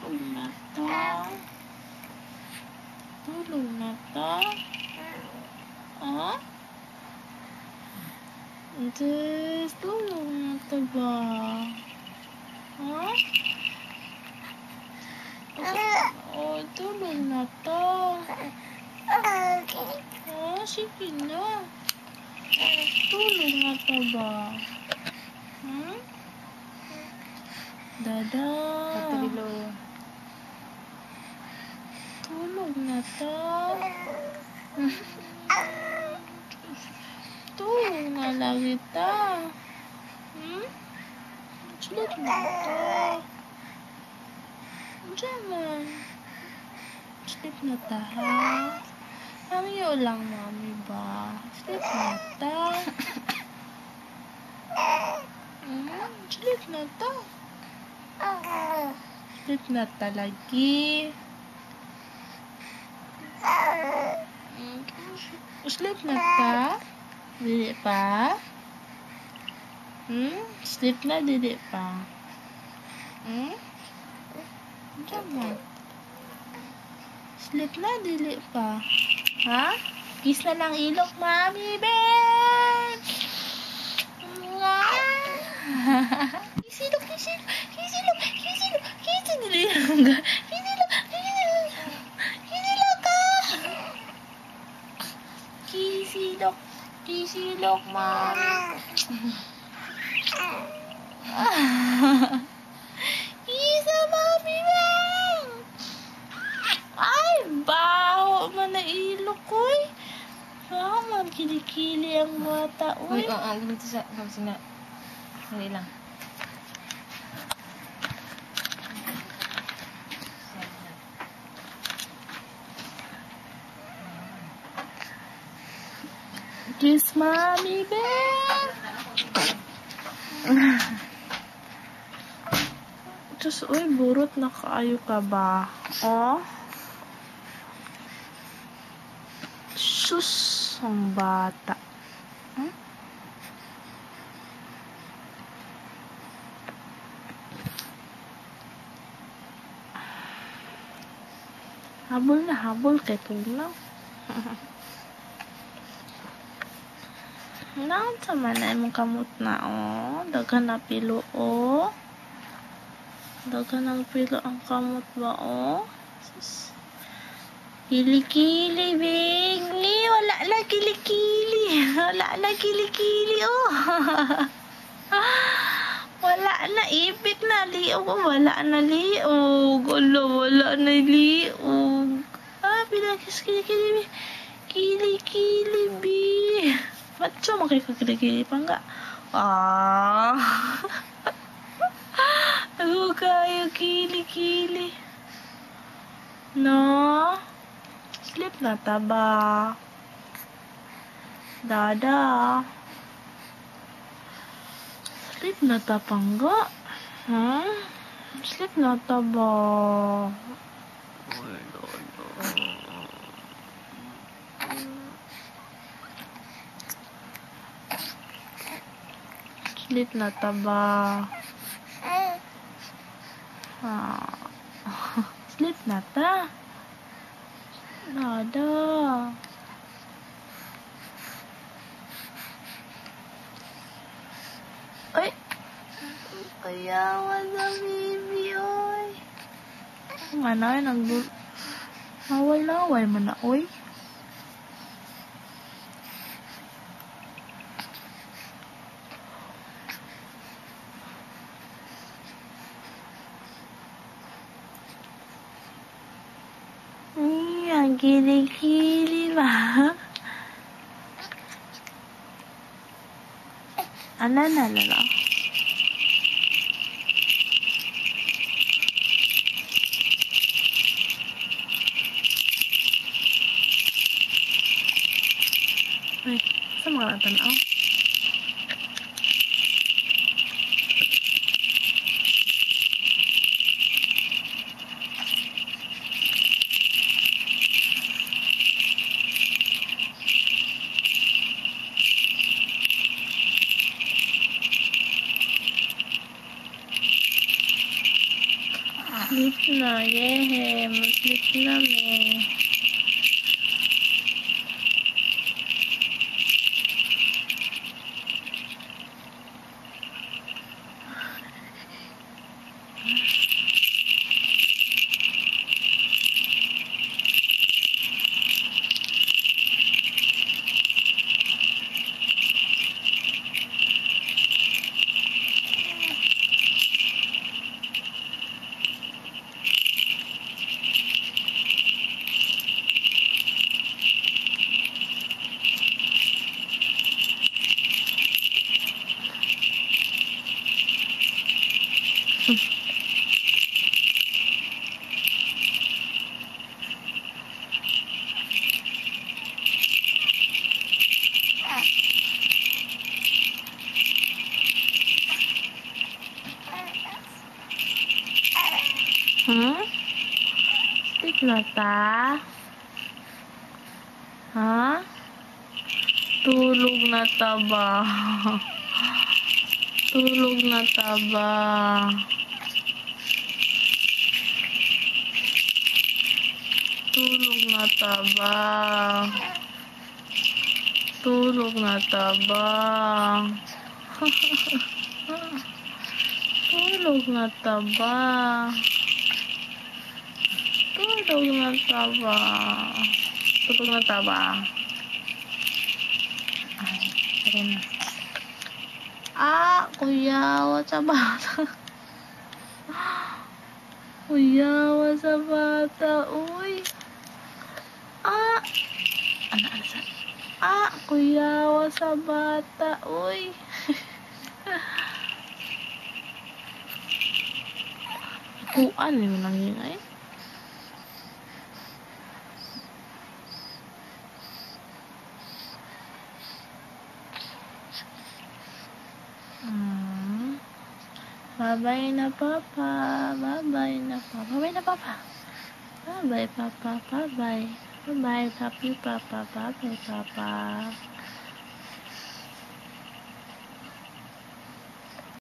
Tulog na to. Tulog na to. Oh? Diyos, tulog na to ba? Oh? Oh, tulog na to. Oh, sige na. Tulog na to ba? Hmm? Dada. Tulog na to. Tulog na lagi ta. Hmm? Sleep na to. Diyan. Sleep na ta, ha? Ayaw lang, mami ba? Sleep na ta. Sleep na ta. Sleep na ta lagi. Sleep na ta. Dili pa? Sleep na, dili pa? Diyan. Sleep na, dili pa? Ha? Kiss na lang ilok, mami, babe! Kisilok, kisilok, kisilok, kisilok, kisilok, kisilok, kisilok ka! Kisilok, kisilok, mami. Isa, mami, babe! Ay, baho man na ilok, uy. Ah, man kilikili ang mata, uy. Ganito sa na. Hindi lang. Kiss mommy, babe. Diyos, uy, burot na kaayo ka ba? Oh? Sus, ang bata. Habol na habol kay Tugnaw. Naon sa man ay mong kamot na, oh. Daghan na pilo, oh. Daghan ang pilo ang kamot ba, oh. Sus. Kili-kili, Bingli. Wala na kili-kili. Wala na kili-kili, oh. Wala na, ipit na, liog. Wala na, liog. Wala na, liog. Ah, pinagkis kili-kili, kili-kili, bi. Matso, makikakili-kili pa nga. Ah. Ako kayo, kili-kili. No? Sleep na taba. Dada. Sleep na tapangga. Sleep na taba. Sleep na taba. Sleep na ta. Dada. Ay. Kaya wala baby, oy. Manay, naway man na, oy. Ang kili-kili ba? Ano na lala? Ay, sa mga tanaw? Sleep na, yehe. Mag-sleep na, me. Sleep na ta? Ha? Tulog na ta ba? Tulog na ta ba? Tulog na ta ba? Tulog na ta ba? Tulog na ta ba? Tulog na ta ba? Tulog na ta ba? Ay, tara na. Kuya, what's sa bata? Kuya, what's sa bata? Uy. Ano saan? Kuya, what's sa bata? Uy. Kuan yun lang yun ay. Bye-bye na papa. Bye-bye na papa. Bye-bye na papa. Bye-bye papa. Bye-bye. Bye-bye papi papa. Bye-bye papa.